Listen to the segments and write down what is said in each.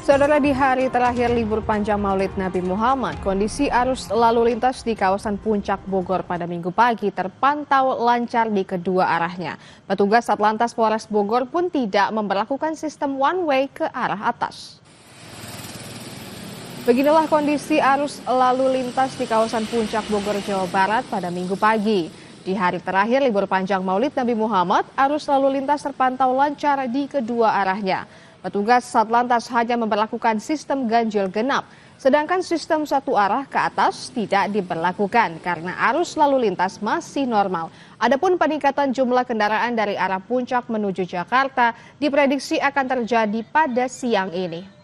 Saudara, di hari terakhir libur panjang Maulid Nabi Muhammad, kondisi arus lalu lintas di kawasan Puncak Bogor pada Minggu pagi terpantau lancar di kedua arahnya. Petugas Satlantas Polres Bogor pun tidak memberlakukan sistem one way ke arah atas. Beginilah kondisi arus lalu lintas di kawasan Puncak Bogor, Jawa Barat pada Minggu pagi. Di hari terakhir libur panjang Maulid Nabi Muhammad, arus lalu lintas terpantau lancar di kedua arahnya. Petugas Satlantas hanya memberlakukan sistem ganjil genap, sedangkan sistem satu arah ke atas tidak diberlakukan karena arus lalu lintas masih normal. Adapun peningkatan jumlah kendaraan dari arah Puncak menuju Jakarta diprediksi akan terjadi pada siang ini.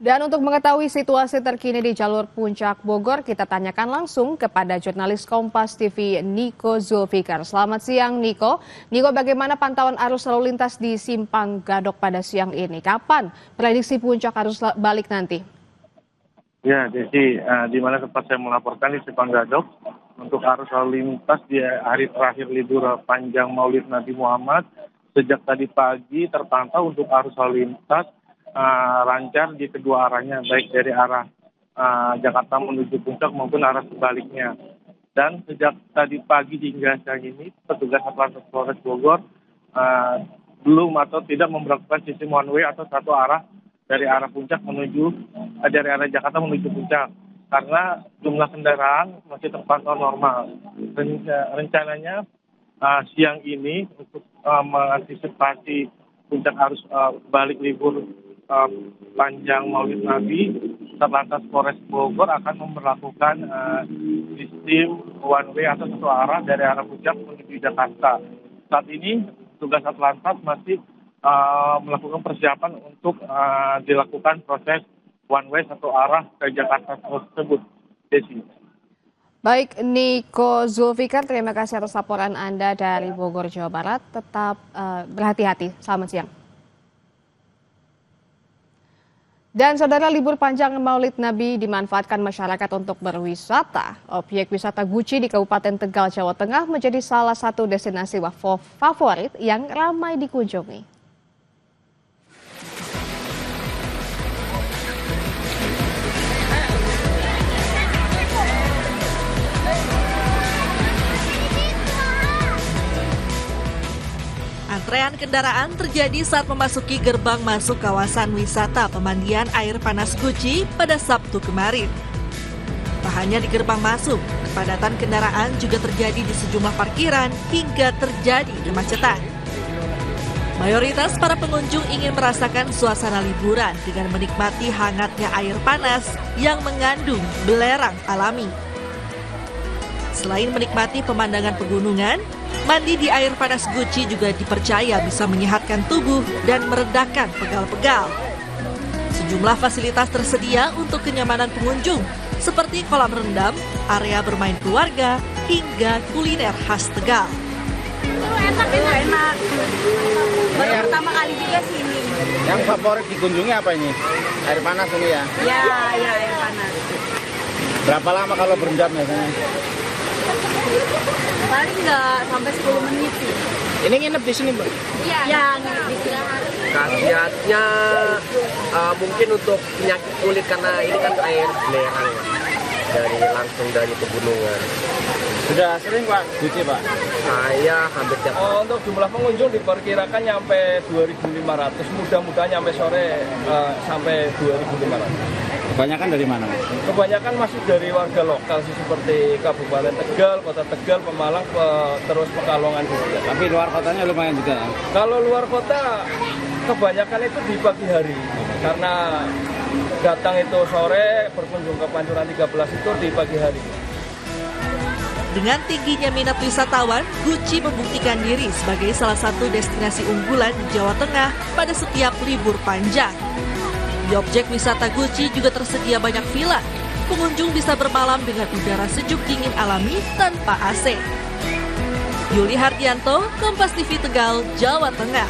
Dan untuk mengetahui situasi terkini di jalur Puncak Bogor, kita tanyakan langsung kepada jurnalis Kompas TV Niko Zulfikar. Selamat siang Niko. Niko, bagaimana pantauan arus lalu lintas di Simpang Gadok pada siang ini? Kapan prediksi puncak arus balik nanti? Ya, Desi, di mana tempat saya melaporkan di Simpang Gadok, untuk arus lalu lintas di hari terakhir libur panjang Maulid Nabi Muhammad, sejak tadi pagi terpantau untuk arus lalu lintas lancar di kedua arahnya, baik dari arah Jakarta menuju Puncak maupun arah sebaliknya. Dan sejak tadi pagi hingga siang ini, petugas Satlantas Polres Bogor belum atau tidak memberlakukan sistem one way atau satu arah dari arah Puncak menuju dari arah Jakarta menuju Puncak, karena jumlah kendaraan masih terpantau normal. Rencananya siang ini untuk mengantisipasi puncak arus balik libur panjang Maulid Nabi, Satlantas Polres Bogor akan memberlakukan sistem one way atau satu arah dari arah Puncak menuju Jakarta. Saat ini tugas Satlantas masih melakukan persiapan untuk dilakukan proses one way satu arah ke Jakarta tersebut. Desi. Baik, Niko Zulfikar, terima kasih atas laporan Anda dari Bogor, Jawa Barat. Tetap berhati-hati. Selamat siang. Dan saudara, libur panjang Maulid Nabi dimanfaatkan masyarakat untuk berwisata. Objek wisata Guci di Kabupaten Tegal, Jawa Tengah menjadi salah satu destinasi favorit yang ramai dikunjungi. Antrean kendaraan terjadi saat memasuki gerbang masuk kawasan wisata pemandian air panas Guci pada Sabtu kemarin. Tak hanya di gerbang masuk, kepadatan kendaraan juga terjadi di sejumlah parkiran hingga terjadi kemacetan. Mayoritas para pengunjung ingin merasakan suasana liburan dengan menikmati hangatnya air panas yang mengandung belerang alami. Selain menikmati pemandangan pegunungan, mandi di air panas Guci juga dipercaya bisa menyehatkan tubuh dan meredakan pegal-pegal. Sejumlah fasilitas tersedia untuk kenyamanan pengunjung, seperti kolam rendam, area bermain keluarga, hingga kuliner khas Tegal. Enak. Baru pertama kali juga sini. Yang favorit dikunjungi apa ini? Air panas ini ya? Ya, air panas. Berapa lama kalau berendam biasanya? Paling nggak sampai 10 menit sih. Ini nginep di sini, Mbak? Iya, nginep di sini. Khasiatnya mungkin untuk penyakit kulit karena ini kan air belerang langsung dari pegunungan. Sudah sering Pak Guci, Pak? Saya hampir tiap hari. Untuk jumlah pengunjung diperkirakan sampai 2.500, mudah-mudahan sampai sore sampai 2.500. Kebanyakan dari mana? Kebanyakan masih dari warga lokal sih, seperti Kabupaten Tegal, Kota Tegal, Pemalang, terus Pekalongan juga. Tapi luar kotanya lumayan juga ya? Kalau luar kota kebanyakan itu di pagi hari, karena datang itu sore, berkunjung ke Pancuran 13 itu di pagi hari. Dengan tingginya minat wisatawan, Guci membuktikan diri sebagai salah satu destinasi unggulan di Jawa Tengah pada setiap libur panjang. Di objek wisata Guci juga tersedia banyak villa. Pengunjung bisa bermalam dengan udara sejuk dingin alami tanpa AC. Yuli Hardianto, Kompas TV Tegal, Jawa Tengah.